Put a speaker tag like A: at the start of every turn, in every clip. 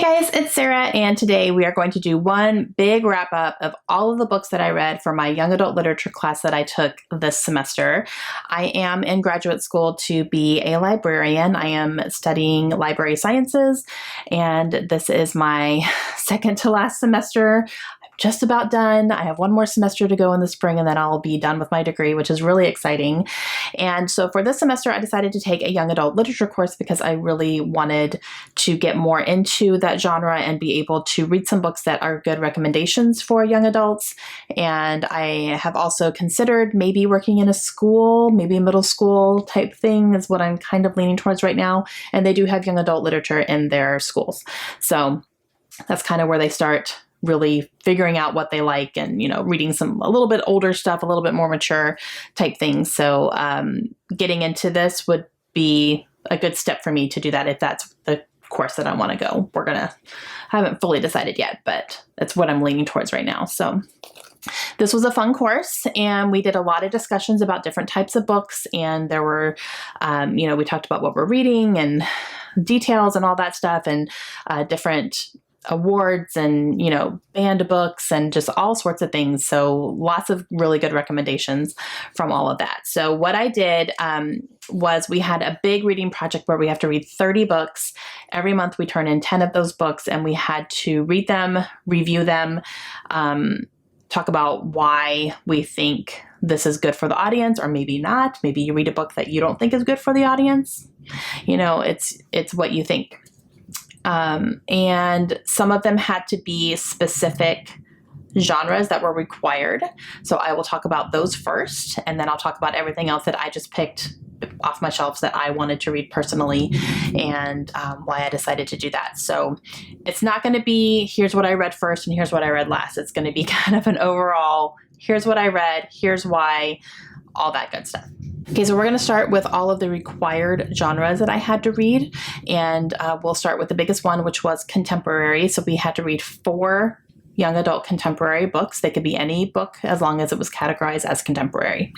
A: Guys, it's Sarah, and today we are going to do one big wrap up of all of the books that I read for my young adult literature class that I took this semester. I am in graduate school to be a librarian. I am studying library sciences, and this is my second to last semester. Just about done. I have one more semester to go in the spring and then I'll be done with my degree, which is really exciting. And so for this semester, I decided to take a young adult literature course because I really wanted to get more into that genre and be able to read some books that are good recommendations for young adults. And I have also considered maybe working in a school, maybe a middle school type thing is what I'm kind of leaning towards right now. And they do have young adult literature in their schools. So that's kind of where they start really figuring out what they like and, reading a little bit older stuff, a little bit more mature type things. So getting into this would be a good step for me to do that if that's the course that I want to go. I haven't fully decided yet, but that's what I'm leaning towards right now. So this was a fun course, and we did a lot of discussions about different types of books, and there were, we talked about what we're reading and details and all that stuff, and different awards and, banned books and just all sorts of things. So lots of really good recommendations from all of that. So what I did was we had a big reading project where we have to read 30 books. Every month we turn in 10 of those books, and we had to read them, review them, talk about why we think this is good for the audience, or maybe not. Maybe you read a book that you don't think is good for the audience. It's what you think. And some of them had to be specific genres that were required. So I will talk about those first, and then I'll talk about everything else that I just picked off my shelves that I wanted to read personally, and why I decided to do that. So it's not going to be, here's what I read first and here's what I read last. It's going to be kind of an overall, here's what I read, here's why, all that good stuff. Okay, so we're going to start with all of the required genres that I had to read, and we'll start with the biggest one, which was contemporary. So we had to read 4 young adult contemporary books. They could be any book as long as it was categorized as contemporary.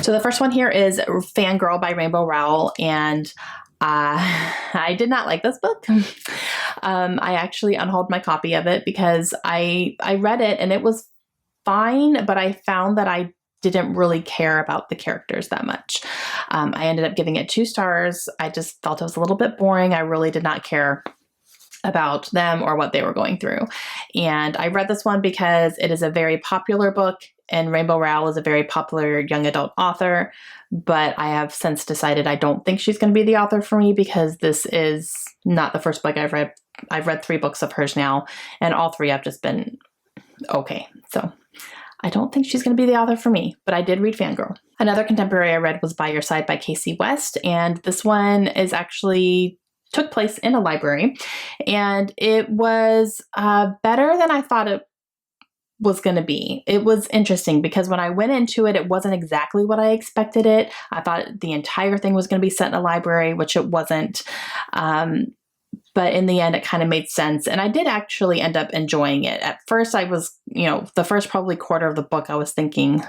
A: So the first one here is Fangirl by Rainbow Rowell, and I did not like this book. I actually unhauled my copy of it because I read it and it was fine, but I found that I didn't really care about the characters that much. I ended up giving it 2 stars. I just felt it was a little bit boring. I really did not care about them or what they were going through. And I read this one because it is a very popular book, and Rainbow Rowell is a very popular young adult author, but I have since decided I don't think she's going to be the author for me because this is not the first book I've read. I've read 3 books of hers now, and all 3 have just been okay. So I don't think she's going to be the author for me, but I did read Fangirl. Another contemporary I read was By Your Side by Casey West, and this one took place in a library, and it was better than I thought it was going to be. It was interesting because when I went into it, it wasn't exactly what I expected it. I thought the entire thing was going to be set in a library, which it wasn't. But in the end, it kind of made sense. And I did actually end up enjoying it. At first, I was, the first probably quarter of the book, I was thinking,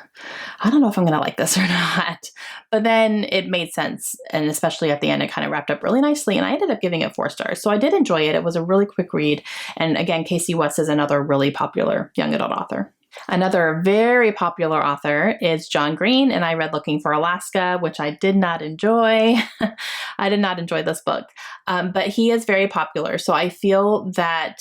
A: I don't know if I'm going to like this or not. But then it made sense. And especially at the end, it kind of wrapped up really nicely. And I ended up giving it 4 stars. So I did enjoy it. It was a really quick read. And again, Casey West is another really popular young adult author. Another very popular author is John Green, and I read Looking for Alaska, which I did not enjoy. I did not enjoy this book, but he is very popular. So I feel that,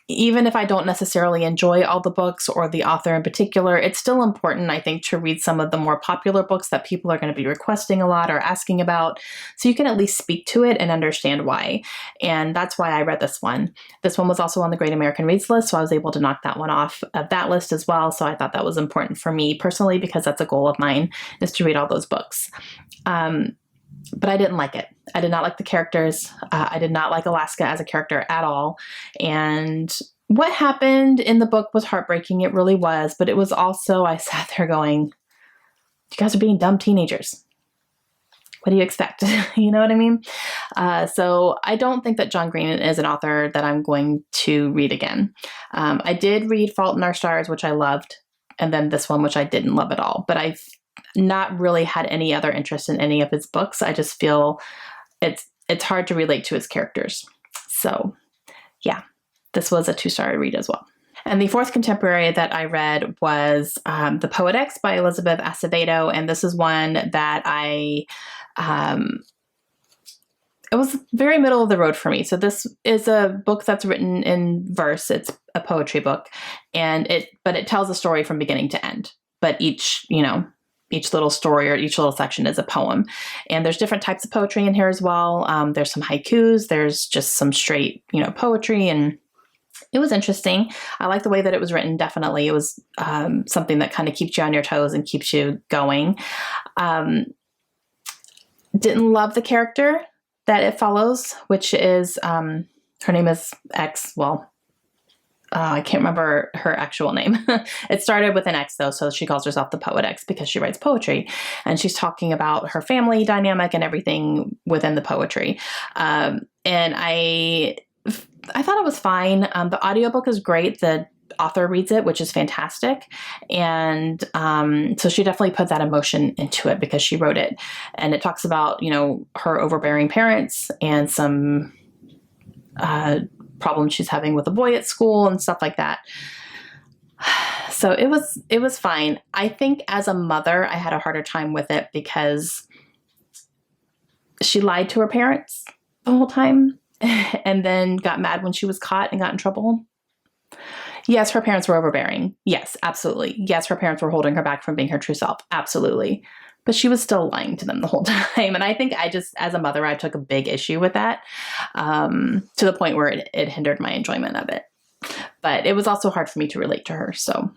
A: even if I don't necessarily enjoy all the books or the author in particular, it's still important, I think, to read some of the more popular books that people are going to be requesting a lot or asking about, so you can at least speak to it and understand why. And that's why I read this one. This one was also on the Great American Reads list, so I was able to knock that one off of that list as well. So I thought that was important for me personally because that's a goal of mine, is to read all those books. But I didn't like it. I did not like the characters. I did not like Alaska as a character at all. And what happened in the book was heartbreaking. It really was. But it was also, I sat there going, you guys are being dumb teenagers. What do you expect? You know what I mean? So I don't think that John Green is an author that I'm going to read again. I did read Fault in Our Stars, which I loved. And then this one, which I didn't love at all. But I've not really had any other interest in any of his books. I just feel it's hard to relate to his characters. So yeah, this was a 2-star read as well. And the fourth contemporary that I read was The Poetics by Elizabeth Acevedo. And this is one that it was very middle of the road for me. So this is a book that's written in verse. It's a poetry book, but it tells a story from beginning to end. But each little story or each little section is a poem. And there's different types of poetry in here as well. There's some haikus. There's just some straight, poetry, and it was interesting. I like the way that it was written. Definitely. It was something that kind of keeps you on your toes and keeps you going. Didn't love the character that it follows, which is, her name is X. Well, I can't remember her actual name. It started with an X though, so she calls herself the Poet X because she writes poetry, and she's talking about her family dynamic and everything within the poetry. And I thought it was fine. The audiobook is great. The author reads it, which is fantastic. And so she definitely put that emotion into it because she wrote it. And it talks about, her overbearing parents and some problems she's having with a boy at school and stuff like that. So it was fine. I think as a mother, I had a harder time with it because she lied to her parents the whole time and then got mad when she was caught and got in trouble. Yes, her parents were overbearing. Yes, absolutely. Yes, her parents were holding her back from being her true self. Absolutely. But she was still lying to them the whole time. And I think as a mother, I took a big issue with that to the point where it hindered my enjoyment of it. But it was also hard for me to relate to her. So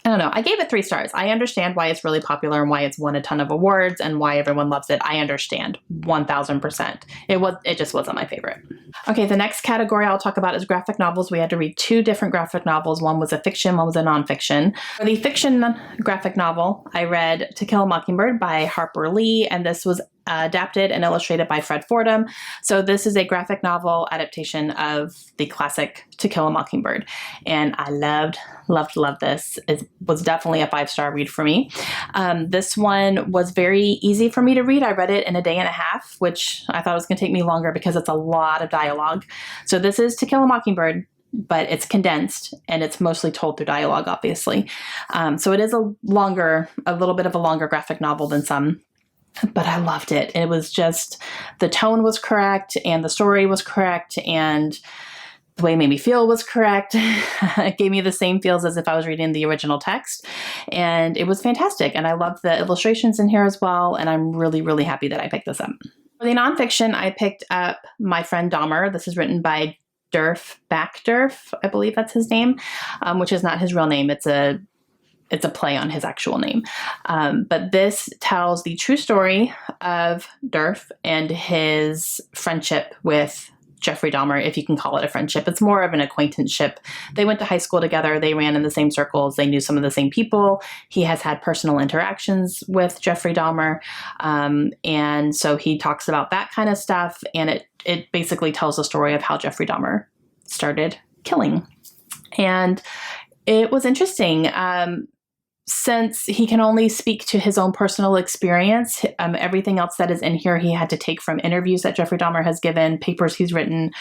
A: I don't know. I gave it 3 stars. I understand why it's really popular and why it's won a ton of awards and why everyone loves it. I understand 1000%. It just wasn't my favorite. Okay, the next category I'll talk about is graphic novels. We had to read 2 different graphic novels. One was a fiction, one was a nonfiction. For the fiction graphic novel, I read To Kill a Mockingbird by Harper Lee, and this was adapted and illustrated by Fred Fordham. So this is a graphic novel adaptation of the classic To Kill a Mockingbird. And I loved this. It was definitely a 5-star read for me. This one was very easy for me to read. I read it in a day and a half, which I thought was going to take me longer because it's a lot of dialogue. So this is To Kill a Mockingbird, but it's condensed and it's mostly told through dialogue, obviously. So it is a little bit of a longer graphic novel than some. But I loved it. It was just, the tone was correct and the story was correct and the way it made me feel was correct. It gave me the same feels as if I was reading the original text. And it was fantastic. And I loved the illustrations in here as well. And I'm really, really happy that I picked this up. For the nonfiction, I picked up My Friend Dahmer. This is written by Derf Backderf, I believe that's his name, which is not his real name. It's a play on his actual name. But this tells the true story of Derf and his friendship with Jeffrey Dahmer, if you can call it a friendship. It's more of an acquaintanceship. They went to high school together. They ran in the same circles. They knew some of the same people. He has had personal interactions with Jeffrey Dahmer. And so he talks about that kind of stuff. And it basically tells the story of how Jeffrey Dahmer started killing. And it was interesting. Since he can only speak to his own personal experience, everything else that is in here he had to take from interviews that Jeffrey Dahmer has given, papers he's written,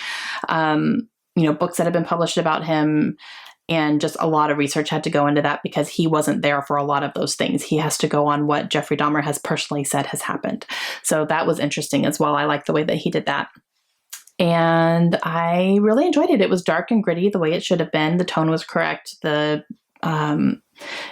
A: books that have been published about him, and just a lot of research had to go into that because he wasn't there for a lot of those things. He has to go on what Jeffrey Dahmer has personally said has happened. So that was interesting as well. I like the way that he did that. And I really enjoyed it. It was dark and gritty the way it should have been. The tone was correct. The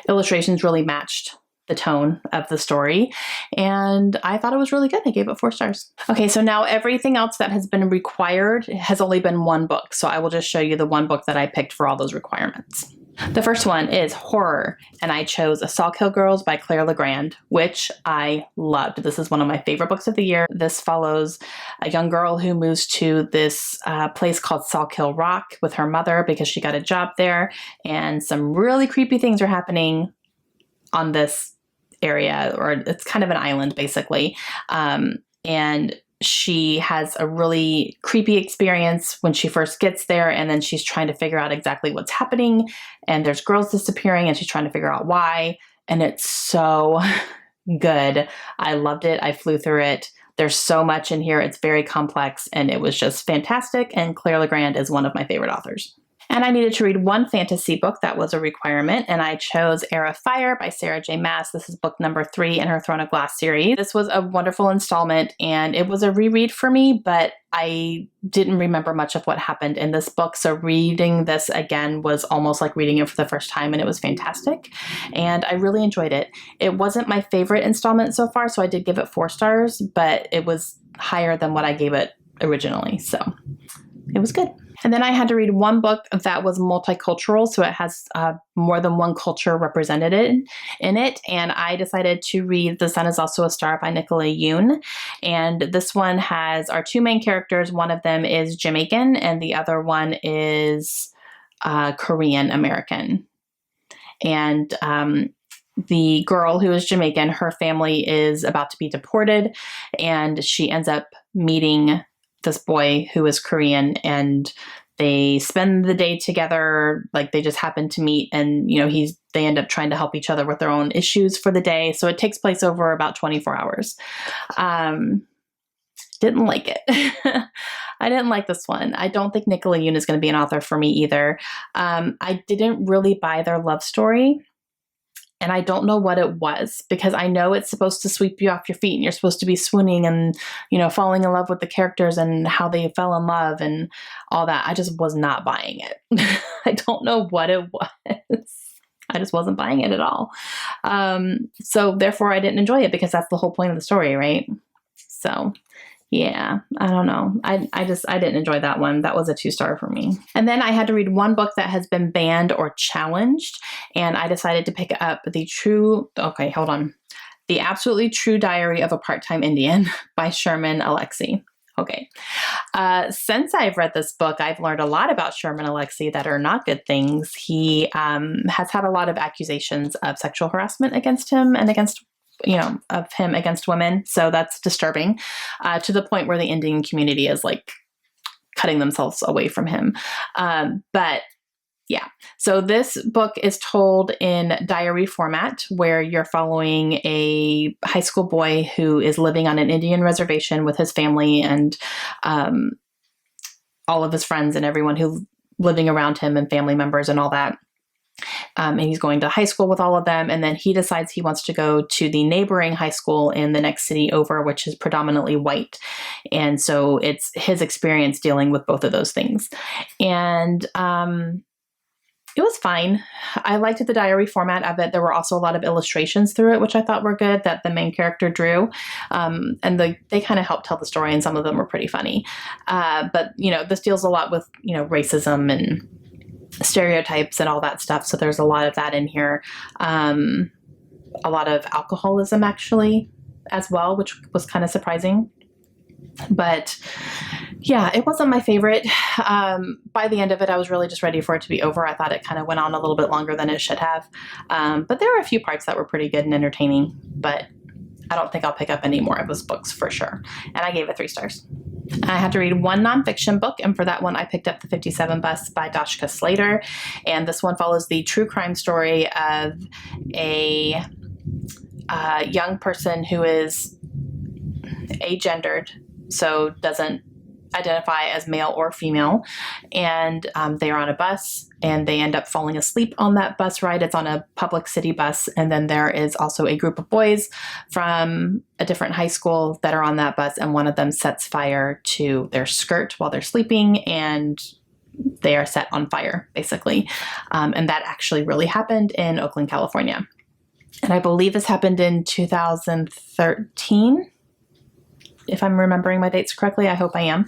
A: illustrations really matched the tone of the story, and I thought it was really good. I gave it 4 stars. Okay, so now everything else that has been required has only been 1 book, so I will just show you the 1 book that I picked for all those requirements. The first one is horror, and I chose Saltkill Girls by Claire Legrand, which I loved. This is one of my favorite books of the year. This follows a young girl who moves to this place called Saltkill Rock with her mother because she got a job there, and some really creepy things are happening on this area, or it's kind of an island basically. And she has a really creepy experience when she first gets there, and then she's trying to figure out exactly what's happening, and there's girls disappearing and she's trying to figure out why, and it's so good. I loved it. I flew through it. There's so much in here. It's very complex, and it was just fantastic. And Claire Legrand is one of my favorite authors. And I needed to read one fantasy book. That was a requirement. And I chose Heir of Fire by Sarah J. Maas. This is book number 3 in her Throne of Glass series. This was a wonderful installment, and it was a reread for me, but I didn't remember much of what happened in this book. So reading this again was almost like reading it for the first time, and it was fantastic. And I really enjoyed it. It wasn't my favorite installment so far, so I did give it 4 stars, but it was higher than what I gave it originally. So it was good. And then I had to read one book that was multicultural, so it has more than one culture represented in it. And I decided to read The Sun is Also a Star by Nicola Yoon. And this one has our 2 main characters. One of them is Jamaican, and the other one is Korean American. And the girl who is Jamaican, her family is about to be deported, and she ends up meeting this boy who is Korean, and they spend the day together. Like, they just happen to meet, and they end up trying to help each other with their own issues for the day. So it takes place over about 24 hours. Didn't like it. I didn't like this one. I don't think Nicola Yoon is going to be an author for me either. I didn't really buy their love story. And I don't know what it was, because I know it's supposed to sweep you off your feet and you're supposed to be swooning and, falling in love with the characters and how they fell in love and all that. I just was not buying it. I don't know what it was. I just wasn't buying it at all. So therefore I didn't enjoy it, because that's the whole point of the story, right? So yeah, I don't know. I didn't enjoy that one. That was a 2-star for me. And then I had to read one book that has been banned or challenged, and I decided to pick up The Absolutely True Diary of a Part-Time Indian by Sherman Alexie. Okay. Since I've read this book, I've learned a lot about Sherman Alexie that are not good things. He has had a lot of accusations of sexual harassment against him and against women. So that's disturbing, to the point where the Indian community is like cutting themselves away from him. But yeah, so this book is told in diary format, where you're following a high school boy who is living on an Indian reservation with his family and all of his friends and everyone who's living around him and family members and all that. And he's going to high school with all of them. And then he decides he wants to go to the neighboring high school in the next city over, which is predominantly white. And so it's his experience dealing with both of those things. And it was fine. I liked the diary format of it. There were also a lot of illustrations through it, which I thought were good, that the main character drew. And they kind of helped tell the story, and some of them were pretty funny. But, this deals a lot with, racism and stereotypes and all that stuff. So there's a lot of that in here. A lot of alcoholism actually as well, which was kind of surprising. But yeah, it wasn't my favorite. By the end of it, I was really just ready for it to be over. I thought it kind of went on a little bit longer than it should have. But there were a few parts that were pretty good and entertaining, but I don't think I'll pick up any more of those books for sure. And I gave it 3 stars. I had to read one nonfiction book, and for that one, I picked up The 57 Bus by Dashka Slater. And this one follows the true crime story of a young person who is agendered, so doesn't identify as male or female, and they are on a bus, and they end up falling asleep on that bus ride. It's on a public city bus, and then there is also a group of boys from a different high school that are on that bus, and one of them sets fire to their skirt while they're sleeping, and they are set on fire, basically. And that actually really happened in Oakland, California. And I believe this happened in 2013. If I'm remembering my dates correctly. I hope I am.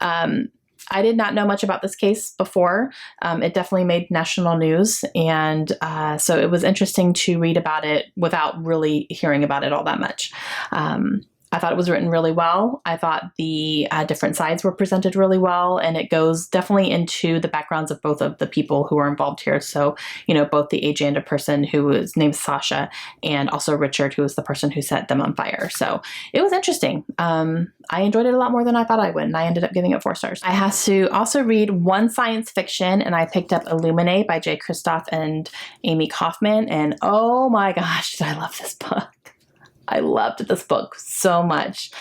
A: I did not know much about this case before. It definitely made national news. And so it was interesting to read about it without really hearing about it all that much. I thought it was written really well. I thought the different sides were presented really well, and it goes definitely into the backgrounds of both of the people who are involved here. So, both the agenda person who was named Sasha, and also Richard, who was the person who set them on fire. So it was interesting. I enjoyed it a lot more than I thought I would, and I ended up giving it 4 stars. I had to also read one science fiction, and I picked up Illuminae by Jay Kristoff and Amy Kaufman, and oh my gosh, did I love this book. I loved this book so much.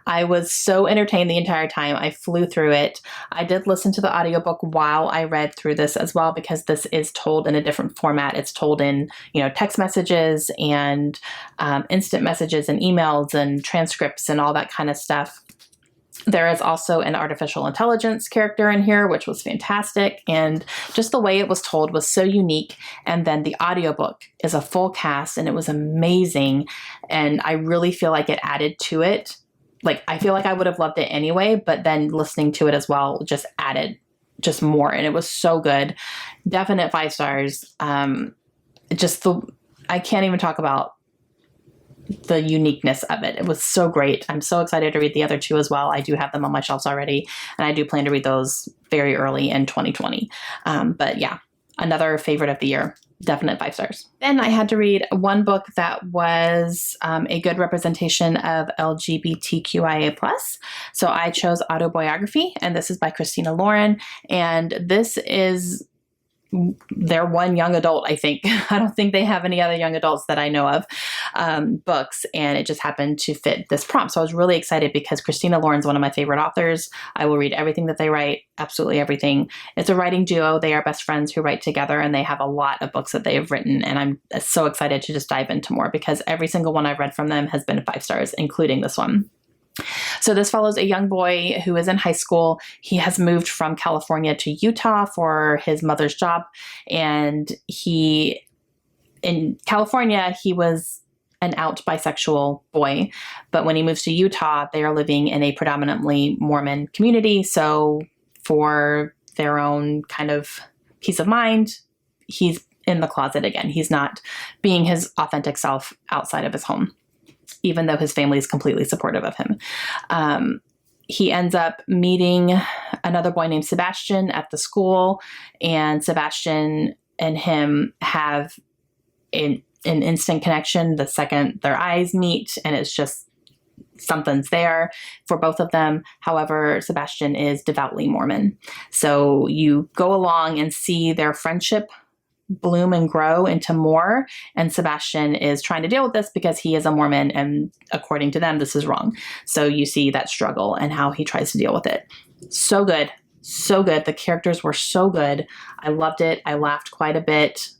A: I was so entertained the entire time. I flew through it. I did listen to the audiobook while I read through this as well, because this is told in a different format. It's told in, text messages and instant messages and emails and transcripts and all that kind of stuff. There is also an artificial intelligence character in here, which was fantastic. And just the way it was told was so unique. And then the audiobook is a full cast and it was amazing. And I really feel like it added to it. Like, I feel like I would have loved it anyway, but then listening to it as well just added just more. And it was so good. Definite 5 stars. I can't even talk about the uniqueness of it. It was so great. I'm so excited to read the other 2 as well. I do have them on my shelves already, and I do plan to read those very early in 2020. But yeah, another favorite of the year. Definite 5 stars. Then I had to read one book that was a good representation of LGBTQIA+. So I chose Autobiography, and this is by Christina Lauren. And this is their one young adult, I think. I don't think they have any other young adults that I know of books, and it just happened to fit this prompt. So I was really excited because Christina Lauren's one of my favorite authors. I will read everything that they write, absolutely everything. It's a writing duo. They are best friends who write together, and they have a lot of books that they have written, and I'm so excited to just dive into more because every single one I've read from them has been 5 stars, including this one. So this follows a young boy who is in high school. He has moved from California to Utah for his mother's job. And in California, he was an out bisexual boy. But when he moves to Utah, they are living in a predominantly Mormon community. So for their own kind of peace of mind, he's in the closet again. He's not being his authentic self outside of his home, even though his family is completely supportive of him. He ends up meeting another boy named Sebastian at the school, and Sebastian and him have an instant connection the second their eyes meet, and it's just something's there for both of them. However, Sebastian is devoutly Mormon. So you go along and see their friendship bloom and grow into more. And Sebastian is trying to deal with this because he is a Mormon, and according to them, this is wrong. So you see that struggle and how he tries to deal with it. So good. So good. The characters were so good. I loved it. I laughed quite a bit.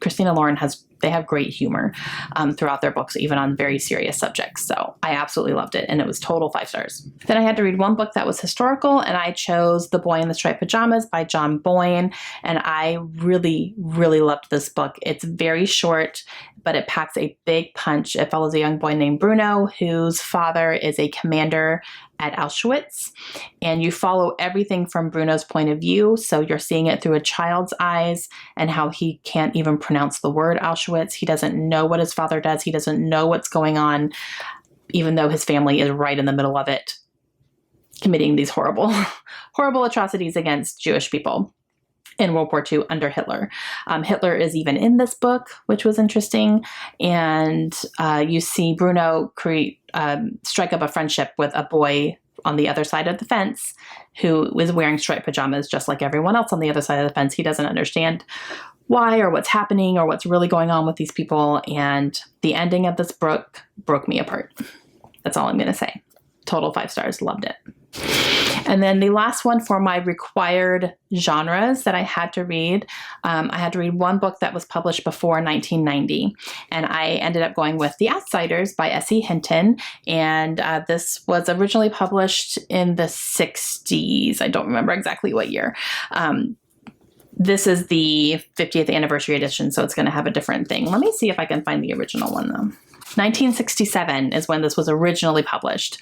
A: Christina Lauren they have great humor throughout their books, even on very serious subjects. So I absolutely loved it, and it was total 5 stars. Then I had to read one book that was historical, and I chose The Boy in the Striped Pajamas by John Boyne, and I really, really loved this book. It's very short, but it packs a big punch. It follows a young boy named Bruno, whose father is a commander at Auschwitz, and you follow everything from Bruno's point of view. So you're seeing it through a child's eyes and how he can't even pronounce the word Auschwitz. He doesn't know what his father does. He doesn't know what's going on, even though his family is right in the middle of it, committing these horrible, horrible atrocities against Jewish people in World War II under Hitler. Hitler is even in this book, which was interesting. And you see Bruno strike up a friendship with a boy on the other side of the fence who is wearing striped pajamas just like everyone else on the other side of the fence. He doesn't understand why or what's happening or what's really going on with these people. And the ending of this book broke me apart. That's all I'm going to say. Total 5 stars. Loved it. And then the last one for my required genres that I had to read, I had to read one book that was published before 1990. And I ended up going with The Outsiders by S.E. Hinton. And this was originally published in the 60s. I don't remember exactly what year. This is the 50th anniversary edition, so it's going to have a different thing. Let me see if I can find the original one, though. 1967 is when this was originally published,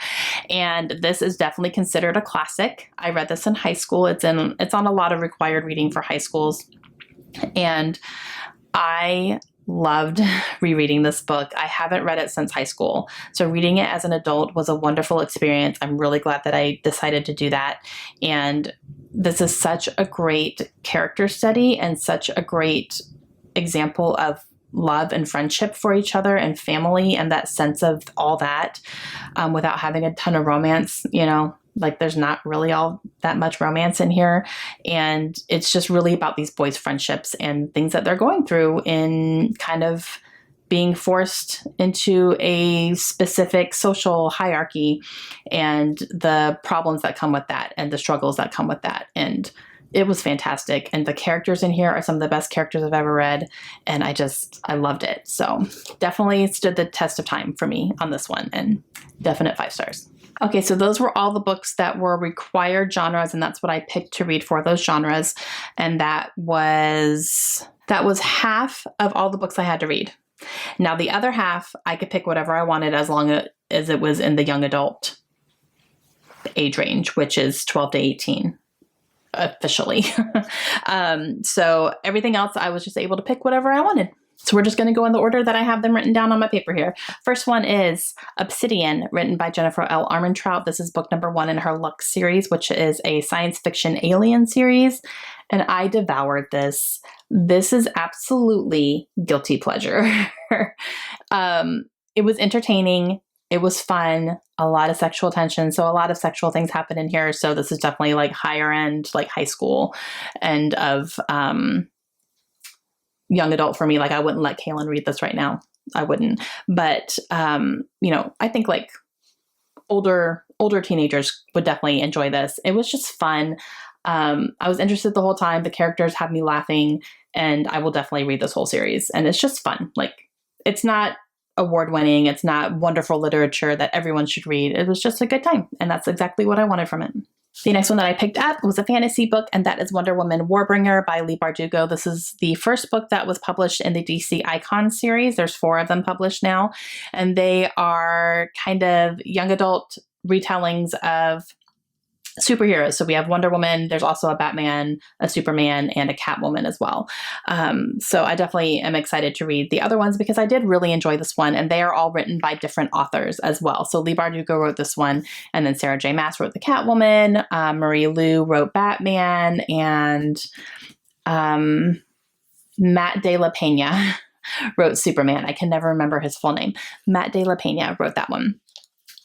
A: and this is definitely considered a classic. I read this in high school. It's on a lot of required reading for high schools, and I loved rereading this book. I haven't read it since high school, so reading it as an adult was a wonderful experience. I'm really glad that I decided to do that, and this is such a great character study and such a great example of love and friendship for each other and family and that sense of all that without having a ton of romance, like there's not really all that much romance in here. And it's just really about these boys' friendships and things that they're going through in kind of being forced into a specific social hierarchy and the problems that come with that and the struggles that come with that. And it was fantastic. And the characters in here are some of the best characters I've ever read. And I loved it. So definitely stood the test of time for me on this one, and definite 5 stars. Okay, so those were all the books that were required genres, and that's what I picked to read for those genres. And that was half of all the books I had to read. Now the other half, I could pick whatever I wanted as long as it was in the young adult age range, which is 12 to 18 officially. So everything else, I was just able to pick whatever I wanted. So we're just going to go in the order that I have them written down on my paper here. First one is Obsidian, written by Jennifer L. Armentrout. This is book number 1 in her Lux series, which is a science fiction alien series. And I devoured this. This is absolutely guilty pleasure. It was entertaining. It was fun. A lot of sexual tension. So a lot of sexual things happen in here. So this is definitely like higher end, like high school end of young adult for me. Like I wouldn't let Kaylin read this right now. I wouldn't. But I think like older teenagers would definitely enjoy this. It was just fun. I was interested the whole time. The characters had me laughing, and I will definitely read this whole series. And it's just fun. Like it's not award-winning. It's not wonderful literature that everyone should read. It was just a good time. And that's exactly what I wanted from it. The next one that I picked up was a fantasy book, and that is Wonder Woman Warbringer by Leigh Bardugo. This is the first book that was published in the DC Icon series. There's 4 of them published now, and they are kind of young adult retellings of superheroes. So we have Wonder Woman, there's also a Batman, a Superman, and a Catwoman as well. So I definitely am excited to read the other ones because I did really enjoy this one, and they are all written by different authors as well. So Leigh Bardugo wrote this one, and then Sarah J. Maas wrote the Catwoman, Marie Lu wrote Batman, and Matt De La Pena wrote Superman. I can never remember his full name. Matt De La Pena wrote that one.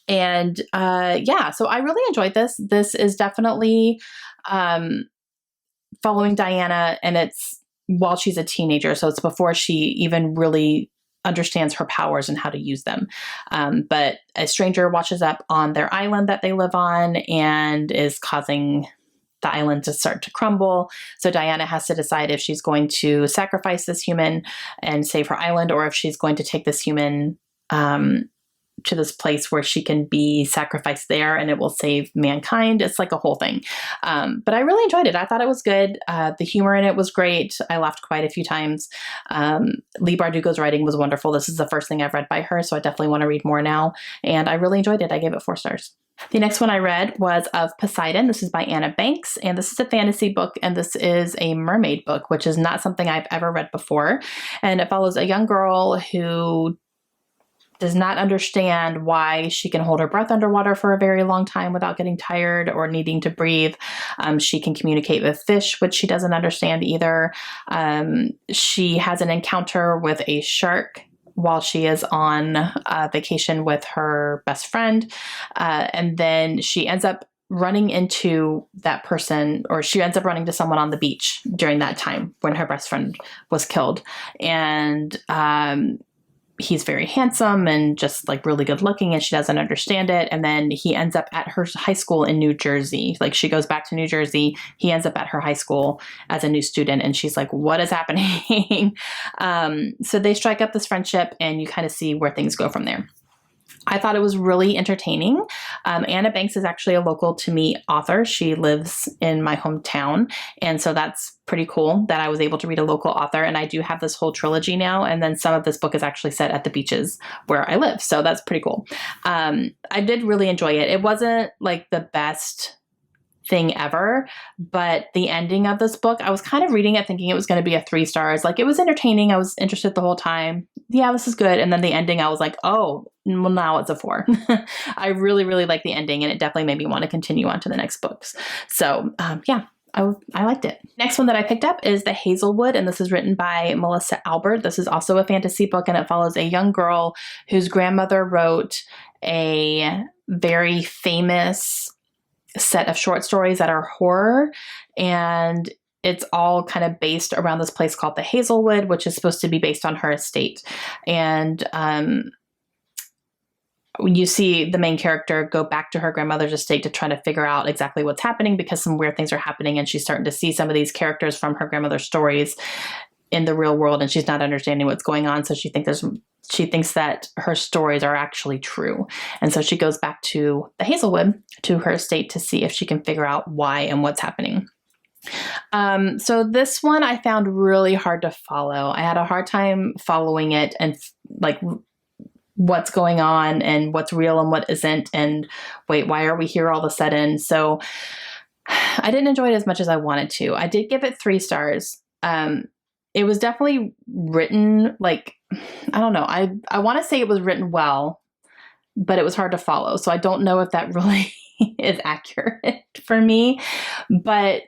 A: And so I really enjoyed this. This is definitely following Diana, and it's while she's a teenager. So it's before she even really understands her powers and how to use them. But a stranger washes up on their island that they live on and is causing the island to start to crumble. So Diana has to decide if she's going to sacrifice this human and save her island, or if she's going to take this human to this place where she can be sacrificed there and it will save mankind. It's like a whole thing. But I really enjoyed it. I thought it was good. The humor in it was great. I laughed quite a few times. Leigh Bardugo's writing was wonderful. This is the first thing I've read by her, so I definitely want to read more now. And I really enjoyed it. I gave it 4 stars. The next one I read was Of Poseidon. This is by Anna Banks, and this is a fantasy book, and this is a mermaid book, which is not something I've ever read before. And it follows a young girl who does not understand why she can hold her breath underwater for a very long time without getting tired or needing to breathe. She can communicate with fish, which she doesn't understand either. She has an encounter with a shark while she is on vacation with her best friend. And then she ends up running into that person, or she ends up running to someone on the beach during that time when her best friend was killed. And he's very handsome and just like really good looking, and she doesn't understand it. And then he ends up at her high school in New Jersey. Like she goes back to New Jersey. He ends up at her high school as a new student, and she's like, what is happening? So they strike up this friendship, and you kind of see where things go from there. I thought it was really entertaining. Anna Banks is actually a local to me author. She lives in my hometown. And so that's pretty cool that I was able to read a local author. And I do have this whole trilogy now. And then some of this book is actually set at the beaches where I live. So that's pretty cool. I did really enjoy it. It wasn't like the best thing ever, but the ending of this book, I was kind of reading it thinking it was going to be a 3 stars. Like it was entertaining. I was interested the whole time. Yeah, this is good. And then the ending, I was like, oh, well, now it's a 4. I really, really like the ending, and it definitely made me want to continue on to the next books. So I liked it. Next one that I picked up is The Hazelwood, and this is written by Melissa Albert. This is also a fantasy book, and it follows a young girl whose grandmother wrote a very famous set of short stories that are horror, and it's all kind of based around this place called the Hazelwood, which is supposed to be based on her estate. And you see the main character go back to her grandmother's estate to try to figure out exactly what's happening, because some weird things are happening, and she's starting to see some of these characters from her grandmother's stories in the real world, and she's not understanding what's going on. So she thinks that her stories are actually true. And so she goes back to the Hazelwood, to her estate, to see if she can figure out why and what's happening. So this one I found really hard to follow. I had a hard time following it and like what's going on and what's real and what isn't. And wait, why are we here all of a sudden? So I didn't enjoy it as much as I wanted to. I did give it 3 stars. It was definitely written like, I don't know. I want to say it was written well, but it was hard to follow. So I don't know if that really is accurate for me, but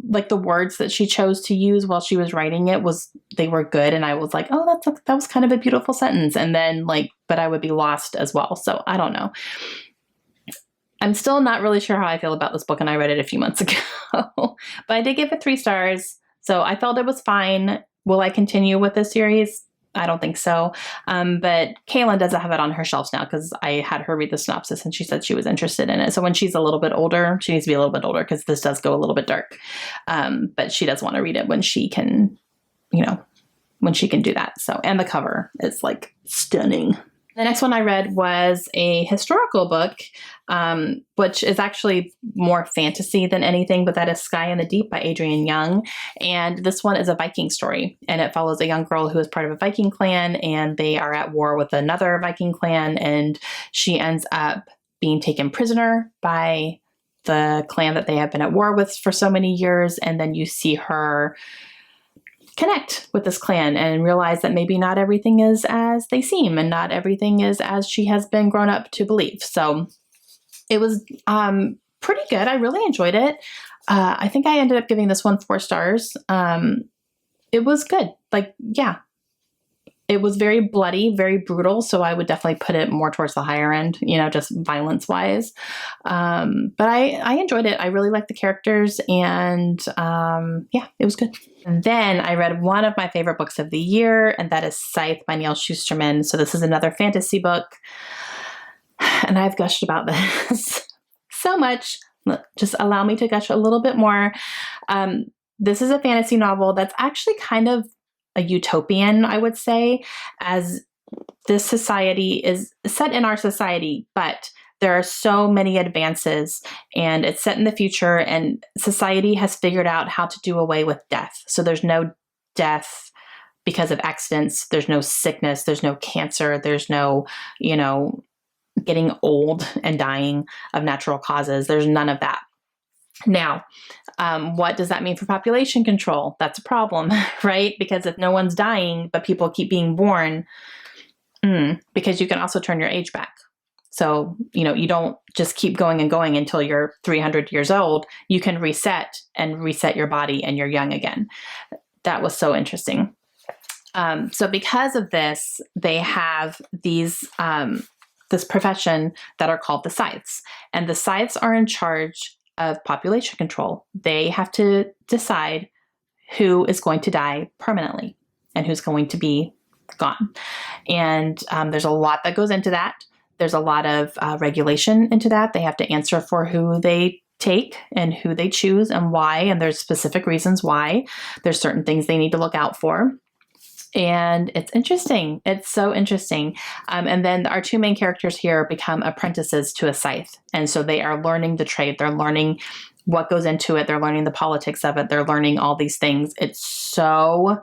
A: like the words that she chose to use while she was writing it they were good. And I was like, oh, that was kind of a beautiful sentence. And then but I would be lost as well. So I don't know. I'm still not really sure how I feel about this book, and I read it a few months ago, but I did give it 3 stars. So I felt it was fine. Will I continue with this series? I don't think so. But Kaylin doesn't have it on her shelves now, because I had her read the synopsis and she said she was interested in it. So when she's a little bit older, she needs to be a little bit older, because this does go a little bit dark. But she does want to read it when she can, when she can do that. So, and the cover is like stunning. The next one I read was a historical book, which is actually more fantasy than anything, but that is Sky in the Deep by Adrienne Young. And this one is a Viking story, and it follows a young girl who is part of a Viking clan, and they are at war with another Viking clan, and she ends up being taken prisoner by the clan that they have been at war with for so many years. And then you see her connect with this clan and realize that maybe not everything is as they seem, and not everything is as she has been grown up to believe. So it was pretty good. I really enjoyed it. I think I ended up giving this one 4 stars. It was good. It was very bloody, very brutal. So I would definitely put it more towards the higher end, just violence wise. But I enjoyed it. I really liked the characters, and it was good. And then I read one of my favorite books of the year, and that is Scythe by Neal Shusterman. So this is another fantasy book, and I've gushed about this so much. Just allow me to gush a little bit more. This is a fantasy novel that's actually kind of a utopian, I would say, as this society is set in our society, but there are so many advances, and it's set in the future, and society has figured out how to do away with death. So there's no death because of accidents. There's no sickness. There's no cancer. There's no, getting old and dying of natural causes. There's none of that. Now, what does that mean for population control? That's a problem, right? Because if no one's dying, but people keep being born, because you can also turn your age back. So, you don't just keep going and going until you're 300 years old. You can reset your body, and you're young again. That was so interesting. So because of this, they have these, this profession that are called the Scythes. And the Scythes are in charge of population control. They have to decide who is going to die permanently and who's going to be gone. And there's a lot that goes into that. There's a lot of regulation into that. They have to answer for who they take and who they choose and why. And there's specific reasons why. There's certain things they need to look out for. And it's interesting. It's so interesting. And then our 2 main characters here become apprentices to a scythe. And so they are learning the trade. They're learning what goes into it. They're learning the politics of it. They're learning all these things. It's so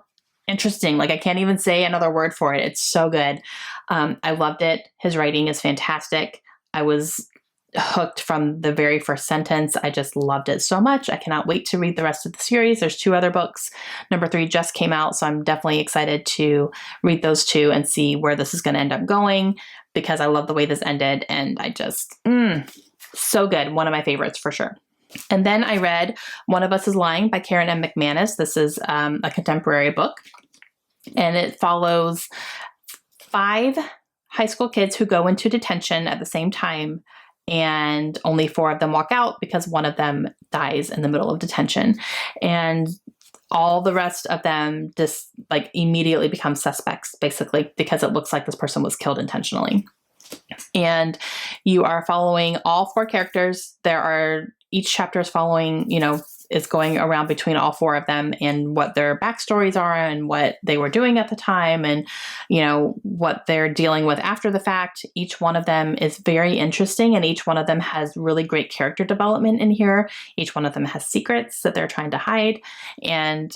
A: interesting. I can't even say another word for it. It's so good. I loved it. His writing is fantastic. I was hooked from the very first sentence. I just loved it so much. I cannot wait to read the rest of the series. There's 2 other books. Number 3 just came out, so I'm definitely excited to read those 2 and see where this is going to end up going, because I love the way this ended, and I just, so good. One of my favorites for sure. And then I read One of Us is Lying by Karen M. McManus. This is a contemporary book, and it follows 5 high school kids who go into detention at the same time. and only 4 of them walk out because one of them dies in the middle of detention. And all the rest of them just like immediately become suspects, basically, because it looks like this person was killed intentionally. And you are following all 4 characters. Each chapter is following, is going around between all 4 of them and what their backstories are and what they were doing at the time and, what they're dealing with after the fact. Each one of them is very interesting, and each one of them has really great character development in here. Each one of them has secrets that they're trying to hide, and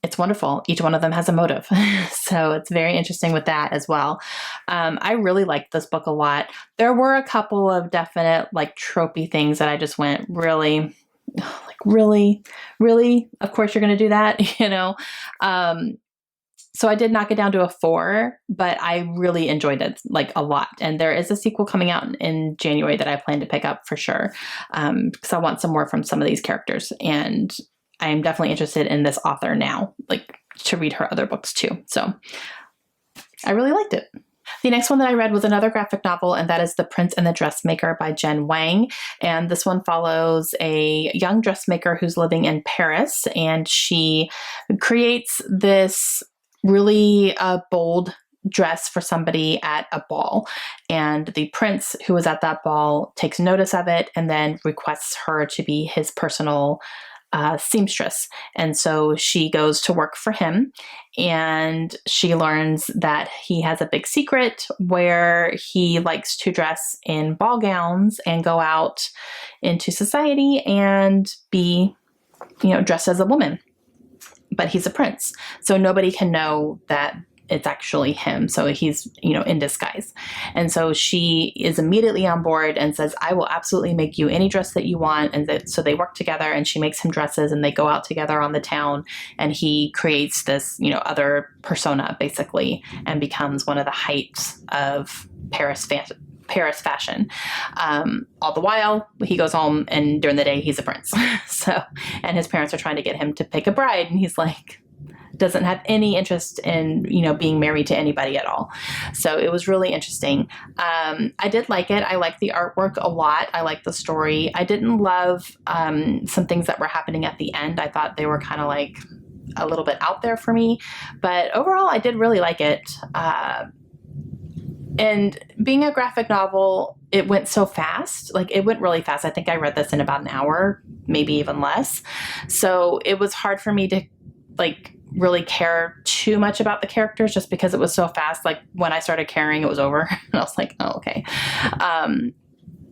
A: it's wonderful. Each one of them has a motive. So it's very interesting with that as well. I really liked this book a lot. There were a couple of definite like tropey things that I just went, really? Of course you're going to do that, So I did knock it down to a 4, but I really enjoyed it like a lot. And there is a sequel coming out in January that I plan to pick up for sure, because I want some more from some of these characters. And I am definitely interested in this author now, like to read her other books too. So I really liked it. The next one that I read was another graphic novel, and that is The Prince and the Dressmaker by Jen Wang. And this one follows a young dressmaker who's living in Paris, and she creates this really bold dress for somebody at a ball. And the prince who was at that ball takes notice of it and then requests her to be his personal seamstress. And so she goes to work for him, and she learns that he has a big secret where he likes to dress in ball gowns and go out into society and be, dressed as a woman. But he's a prince, so nobody can know that it's actually him. So he's, in disguise. And so she is immediately on board and says, I will absolutely make you any dress that you want. And so they work together, and she makes him dresses, and they go out together on the town, and he creates this, other persona basically, and becomes one of the heights of Paris fashion. All the while he goes home, and during the day he's a prince. And his parents are trying to get him to pick a bride, and he's like, doesn't have any interest in, being married to anybody at all. So it was really interesting. I did like it. I liked the artwork a lot. I liked the story. I didn't love some things that were happening at the end. I thought they were kind of like a little bit out there for me, but overall I did really like it. And being a graphic novel, it went so fast. Like, it went really fast. I think I read this in about an hour, maybe even less. So it was hard for me to really care too much about the characters just because it was so fast. Like, when I started caring, it was over. And I was like, oh, okay.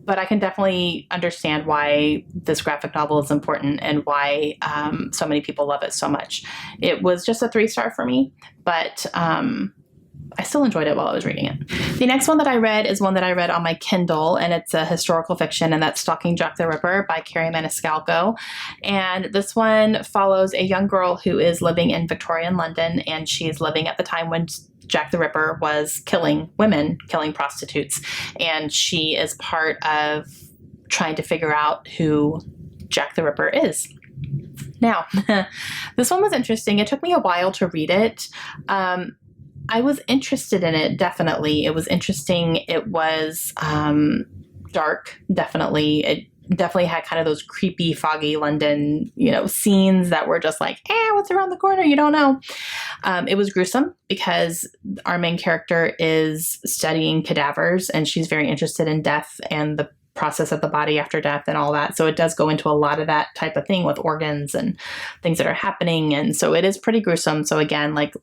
A: But I can definitely understand why this graphic novel is important and why so many people love it so much. It was just a 3-star for me, but I still enjoyed it while I was reading it. The next one that I read is one that I read on my Kindle, and it's a historical fiction, and that's Stalking Jack the Ripper by Carrie Maniscalco. And this one follows a young girl who is living in Victorian London, and she's living at the time when Jack the Ripper was killing women, killing prostitutes. And she is part of trying to figure out who Jack the Ripper is. Now, this one was interesting. It took me a while to read it. I was interested in it, definitely. It was interesting. It was dark, definitely. It definitely had kind of those creepy, foggy London, scenes that were just like, what's around the corner? You don't know. It was gruesome because our main character is studying cadavers, and she's very interested in death and the process of the body after death and all that. So it does go into a lot of that type of thing with organs and things that are happening. And so it is pretty gruesome. So again, like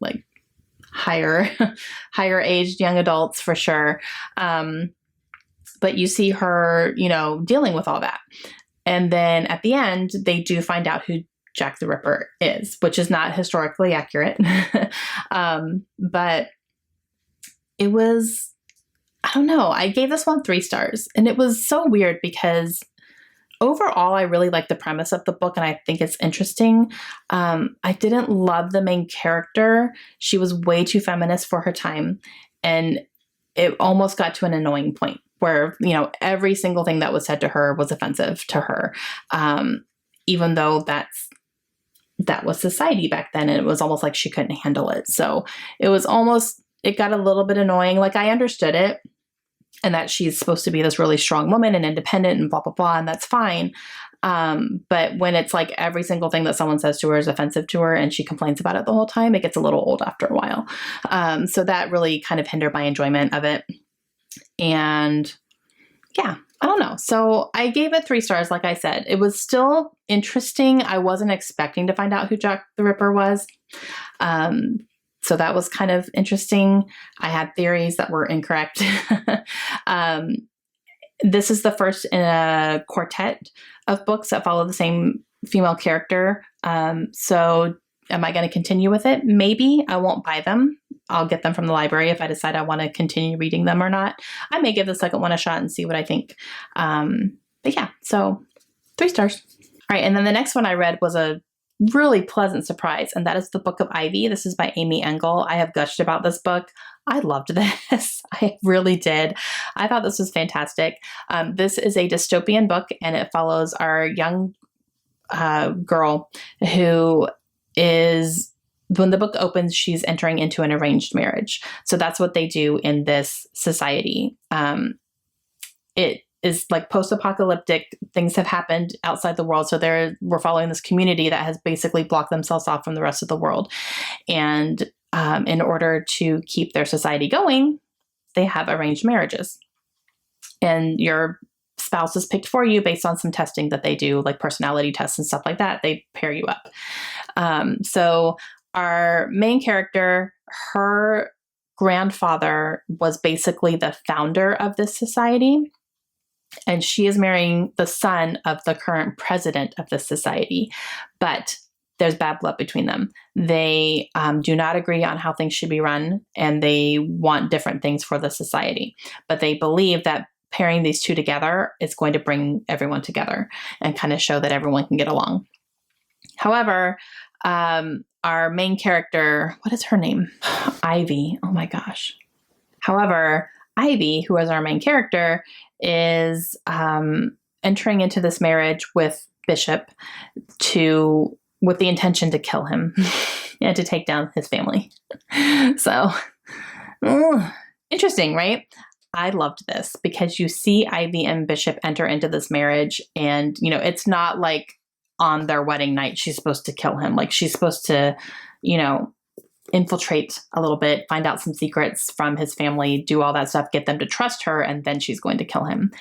A: higher aged young adults for sure. But you see her, dealing with all that. And then at the end, they do find out who Jack the Ripper is, which is not historically accurate. But it was, I don't know, I gave this one 3 stars. And it was so weird because overall, I really like the premise of the book, and I think it's interesting. I didn't love the main character. She was way too feminist for her time, and it almost got to an annoying point where, every single thing that was said to her was offensive to her, even though that was society back then, and it was almost like she couldn't handle it. So it got a little bit annoying. Like, I understood it. and that she's supposed to be this really strong woman and independent and blah, blah, blah, and that's fine. But when it's like every single thing that someone says to her is offensive to her and she complains about it the whole time, it gets a little old after a while. So that really kind of hindered my enjoyment of it. And yeah, I don't know. So I gave it 3 stars. Like I said, it was still interesting. I wasn't expecting to find out who Jack the Ripper was. So that was kind of interesting. I had theories that were incorrect. This is the first in a quartet of books that follow the same female character. So am I going to continue with it? Maybe. I won't buy them. I'll get them from the library if I decide I want to continue reading them or not. I may give the second one a shot and see what I think. But yeah, so 3 stars. All right. And then the next one I read was a really pleasant surprise, and that is The Book of Ivy. This is by Amy Engel. I have gushed about this book. I loved this. I really did. I thought this was fantastic. This is a dystopian book, and it follows our young girl who is, when the book opens, she's entering into an arranged marriage. So that's what they do in this society. It is like post-apocalyptic. Things have happened outside the world. So we're following this community that has basically blocked themselves off from the rest of the world. And in order to keep their society going, they have arranged marriages. And your spouse is picked for you based on some testing that they do, like personality tests and stuff like that. They pair you up. So our main character, her grandfather was basically the founder of this society. And she is marrying the son of the current president of the society. But there's bad blood between them. They do not agree on how things should be run, and they want different things for the society. But they believe that pairing these two together is going to bring everyone together and kind of show that everyone can get along. However, our main character, what is her name? Ivy. Oh my gosh. However, Ivy, who is our main character, is entering into this marriage with Bishop with the intention to kill him and to take down his family. So, interesting, right? I loved this because you see Ivy and Bishop enter into this marriage, and it's not like on their wedding night she's supposed to kill him. Like, she's supposed to, infiltrate a little bit, find out some secrets from his family, do all that stuff, get them to trust her, and then she's going to kill him.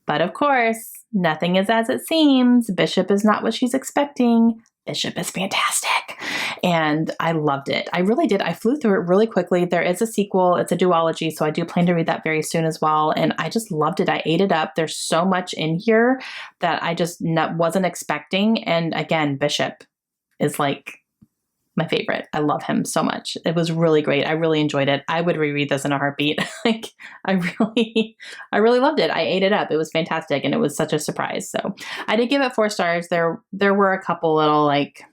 A: But of course, nothing is as it seems. Bishop is not what she's expecting. Bishop is fantastic. And I loved it. I really did. I flew through it really quickly. There is a sequel. It's a duology, so I do plan to read that very soon as well. And I just loved it. I ate it up. There's so much in here that I just wasn't expecting. And again, Bishop is like my favorite. I love him so much. It was really great. I really enjoyed it. I would reread this in a heartbeat. Like, I really loved it. I ate it up. It was fantastic, and it was such a surprise. So I did give it 4 stars. There were a couple little like,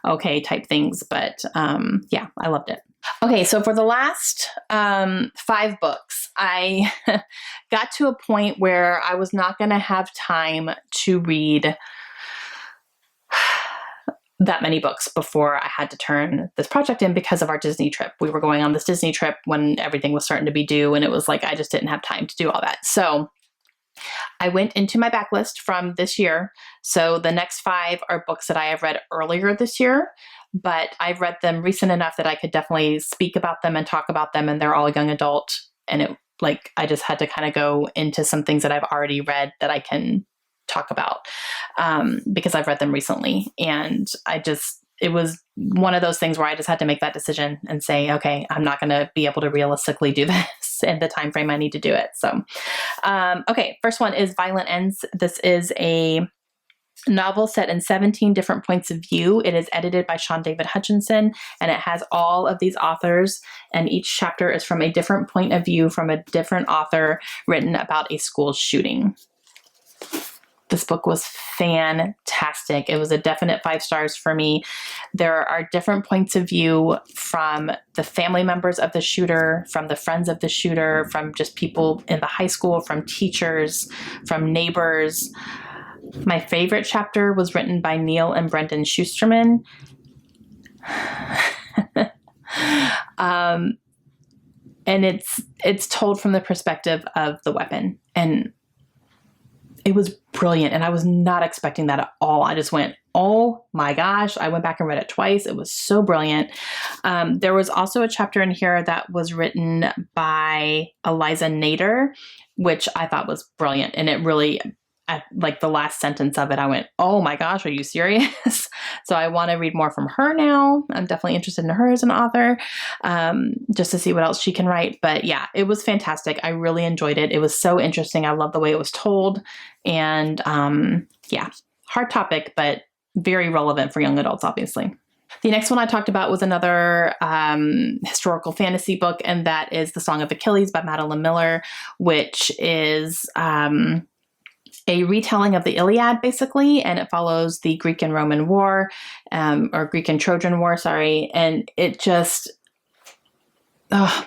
A: okay type things, but yeah, I loved it. Okay, so for the last 5 books, I got to a point where I was not going to have time to read that many books before I had to turn this project in because of our Disney trip. We were going on this Disney trip when everything was starting to be due, and it was like I just didn't have time to do all that. So I went into my backlist from this year. So the next 5 are books that I have read earlier this year, but I've read them recent enough that I could definitely speak about them and talk about them, and they're all young adult. And I just had to kind of go into some things that I've already read that I can talk about because I've read them recently. And it was one of those things where I just had to make that decision and say, okay, I'm not going to be able to realistically do this in the time frame I need to do it. So, okay, first one is Violent Ends. This is a novel set in 17 different points of view. It is edited by Sean David Hutchinson, and it has all of these authors, and each chapter is from a different point of view from a different author written about a school shooting. This book was fantastic. It was a definite 5 stars for me. There are different points of view from the family members of the shooter, from the friends of the shooter, from just people in the high school, from teachers, from neighbors. My favorite chapter was written by Neil and Brendan Schusterman. and it's told from the perspective of the weapon, and it was brilliant. And I was not expecting that at all. I just went, oh my gosh. I went back and read it twice. It was so brilliant. There was also a chapter in here that was written by Eliza Nader, which I thought was brilliant. And it really, like the last sentence of it, I went, oh my gosh, are you serious? So I want to read more from her now. I'm definitely interested in her as an author, just to see what else she can write. But yeah, it was fantastic. I really enjoyed it. It was so interesting. I love the way it was told. And yeah, hard topic, but very relevant for young adults, obviously. The next one I talked about was another historical fantasy book, and that is The Song of Achilles by Madeline Miller, which is a retelling of the Iliad, basically, and it follows the Greek and Roman War, or Greek and Trojan War, sorry. And it just,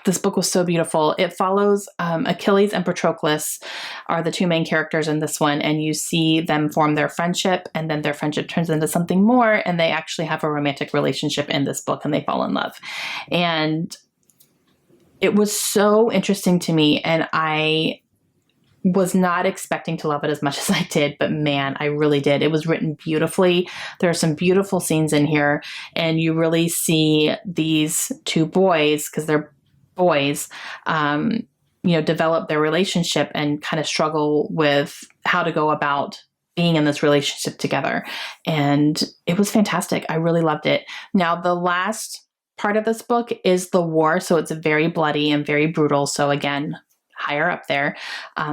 A: this book was so beautiful. It follows Achilles and Patroclus are the two main characters in this one, and you see them form their friendship, and then their friendship turns into something more, and they actually have a romantic relationship in this book, and they fall in love. And it was so interesting to me, and I was not expecting to love it as much as I did, but man, I really did. It was written beautifully. There are some beautiful scenes in here, and you really see these two boys, because they're boys, develop their relationship and kind of struggle with how to go about being in this relationship together. And it was fantastic. I really loved it. Now, the last part of this book is the war, so it's very bloody and very brutal. So again, higher up there,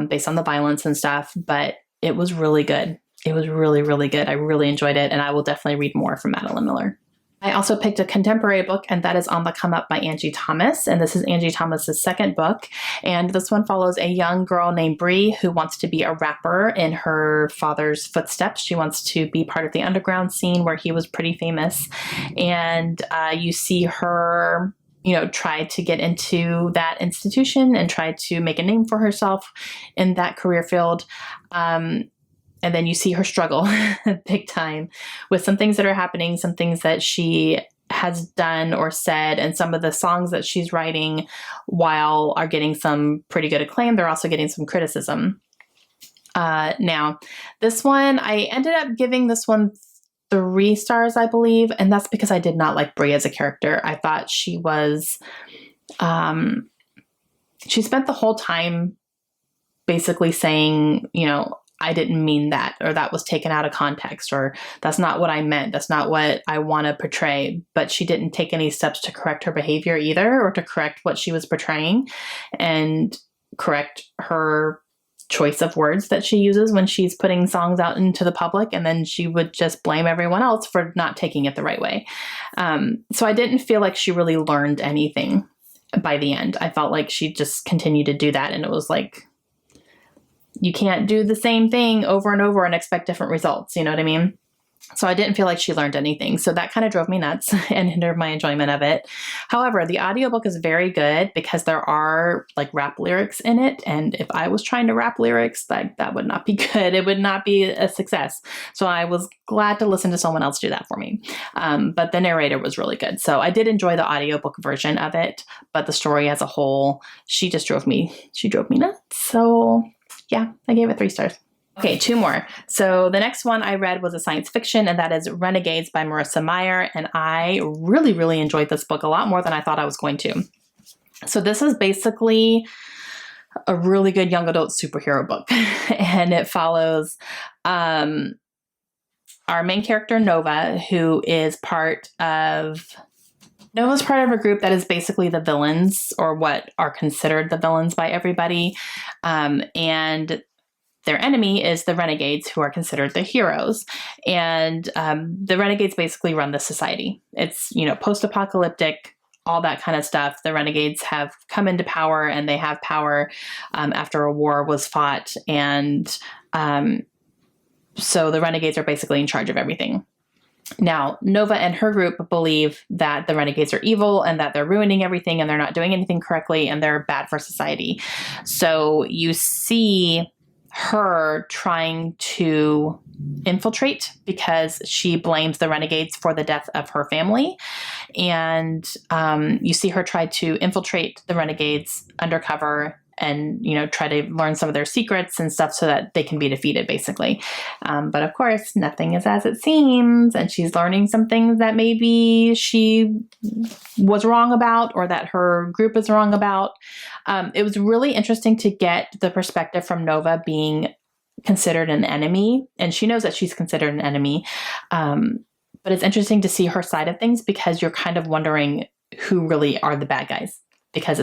A: based on the violence and stuff, but it was really good. It was really, really good. I really enjoyed it, and I will definitely read more from Madeline Miller. I also picked a contemporary book, and that is On the Come Up by Angie Thomas, and this is Angie Thomas's second book, and this one follows a young girl named Bree who wants to be a rapper in her father's footsteps. She wants to be part of the underground scene where he was pretty famous, and you see her try to get into that institution and try to make a name for herself in that career field. And then you see her struggle big time with some things that are happening, some things that she has done or said, and some of the songs that she's writing, while are getting some pretty good acclaim, they're also getting some criticism. Now, this one, I ended up giving this one 3 stars, I believe. And that's because I did not like Bree as a character. I thought she was, she spent the whole time basically saying, I didn't mean that, or that was taken out of context, or that's not what I meant. That's not what I want to portray. But she didn't take any steps to correct her behavior either, or to correct what she was portraying and correct her choice of words that she uses when she's putting songs out into the public, and then she would just blame everyone else for not taking it the right way. So I didn't feel like she really learned anything by the end. I felt like she just continued to do that, and it was like, you can't do the same thing over and over and expect different results. You know what I mean? So I didn't feel like she learned anything. So that kind of drove me nuts and hindered my enjoyment of it. However, the audiobook is very good because there are like rap lyrics in it. And if I was trying to rap lyrics, that would not be good. It would not be a success. So I was glad to listen to someone else do that for me. But the narrator was really good. So I did enjoy the audiobook version of it, but the story as a whole, she drove me nuts. So yeah, I gave it 3 stars. Okay, 2 more. So the next one I read was a science fiction, and that is Renegades by Marissa Meyer. And I really, really enjoyed this book a lot more than I thought I was going to. So this is basically a really good young adult superhero book. And it follows our main character, Nova, who is part of a group that is basically the villains, or what are considered the villains by everybody. And their enemy is the Renegades, who are considered the heroes. And the Renegades basically run the society. It's, post-apocalyptic, all that kind of stuff. The Renegades have come into power, and they have power after a war was fought. And so the Renegades are basically in charge of everything. Now, Nova and her group believe that the Renegades are evil and that they're ruining everything and they're not doing anything correctly and they're bad for society. So you see her trying to infiltrate because she blames the renegades for the death of her family. And you see her try to infiltrate the renegades undercover and, you know, try to learn some of their secrets and stuff so that they can be defeated, basically. But of course, nothing is as it seems, and she's learning some things that maybe she was wrong about or that her group is wrong about. It was really interesting to get the perspective from Nova being considered an enemy, and she knows that she's considered an enemy. But it's interesting to see her side of things because you're kind of wondering who really are the bad guys, because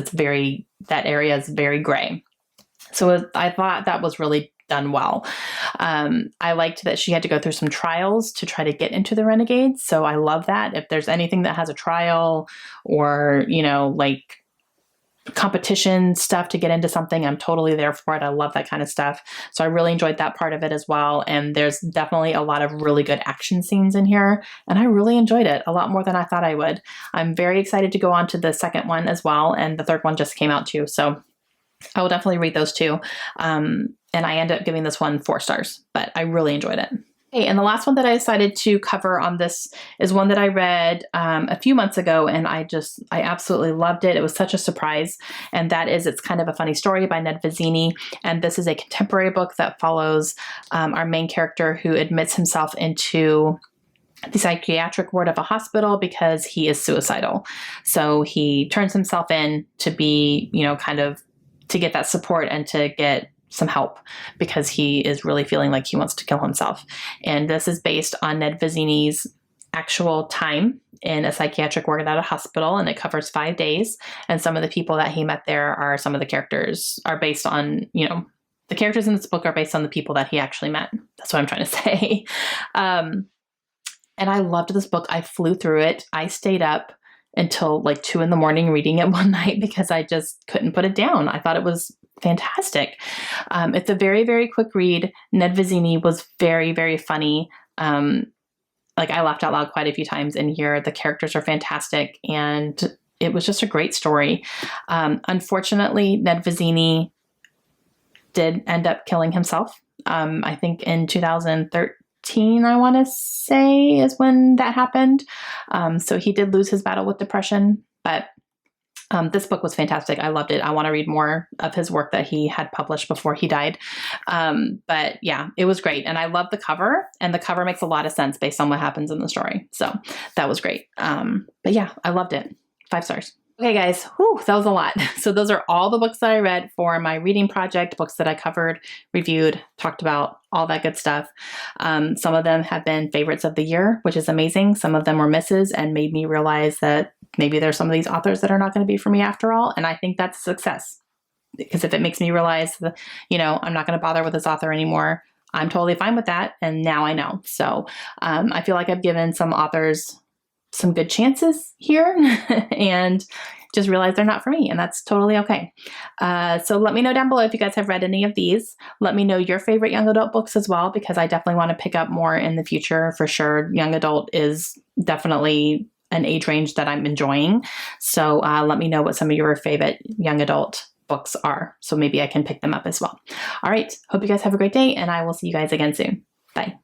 A: that area is very gray. So I thought that was really done well. I liked that she had to go through some trials to try to get into the Renegades. So I love that. If there's anything that has a trial or, you know, like competition stuff to get into something, I'm totally there for it. I love that kind of stuff. So I really enjoyed that part of it as well. And there's definitely a lot of really good action scenes in here. And I really enjoyed it a lot more than I thought I would. I'm very excited to go on to the second one as well. And the third one just came out too. So I will definitely read those two. And I ended up giving this one 4 stars, but I really enjoyed it. Okay, and the last one that I decided to cover on this is one that I read a few months ago, and I absolutely loved it. It was such a surprise, and that is It's Kind of a Funny Story by Ned Vizzini. And this is a contemporary book that follows our main character who admits himself into the psychiatric ward of a hospital because he is suicidal. So he turns himself in to be, you know, kind of to get that support and to get some help because he is really feeling like he wants to kill himself. And this is based on Ned Vizzini's actual time in a psychiatric ward at a hospital, and it covers 5 days. And some of the people that he met there are some of the characters are based on, you know, the characters in this book are based on the people that he actually met. That's what I'm trying to say. And I loved this book. I flew through it. I stayed up until like 2 a.m. reading it one night because I just couldn't put it down. I thought it was fantastic. It's a very, very quick read. Ned Vizzini was very, very funny. Like I laughed out loud quite a few times in here. The characters are fantastic, and it was just a great story. Unfortunately, Ned Vizzini did end up killing himself. I think in 2013, I want to say, is when that happened. So he did lose his battle with depression, but this book was fantastic. I loved it. I want to read more of his work that he had published before he died. But yeah, it was great. And I love the cover, and the cover makes a lot of sense based on what happens in the story. So that was great. But yeah, I loved it. 5 stars. Okay, guys, whew, that was a lot. So those are all the books that I read for my reading project, books that I covered, reviewed, talked about, all that good stuff. Some of them have been favorites of the year, which is amazing. Some of them were misses and made me realize that maybe there's some of these authors that are not going to be for me after all. And I think that's a success, because if it makes me realize that, you know, I'm not going to bother with this author anymore, I'm totally fine with that. And now I know. So I feel like I've given some authors some good chances here and just realized they're not for me, and that's totally okay. So let me know down below if you guys have read any of these. Let me know your favorite young adult books as well, because I definitely want to pick up more in the future for sure. Young adult is definitely an age range that I'm enjoying. So let me know what some of your favorite young adult books are, so maybe I can pick them up as well. All right. Hope you guys have a great day, and I will see you guys again soon. Bye.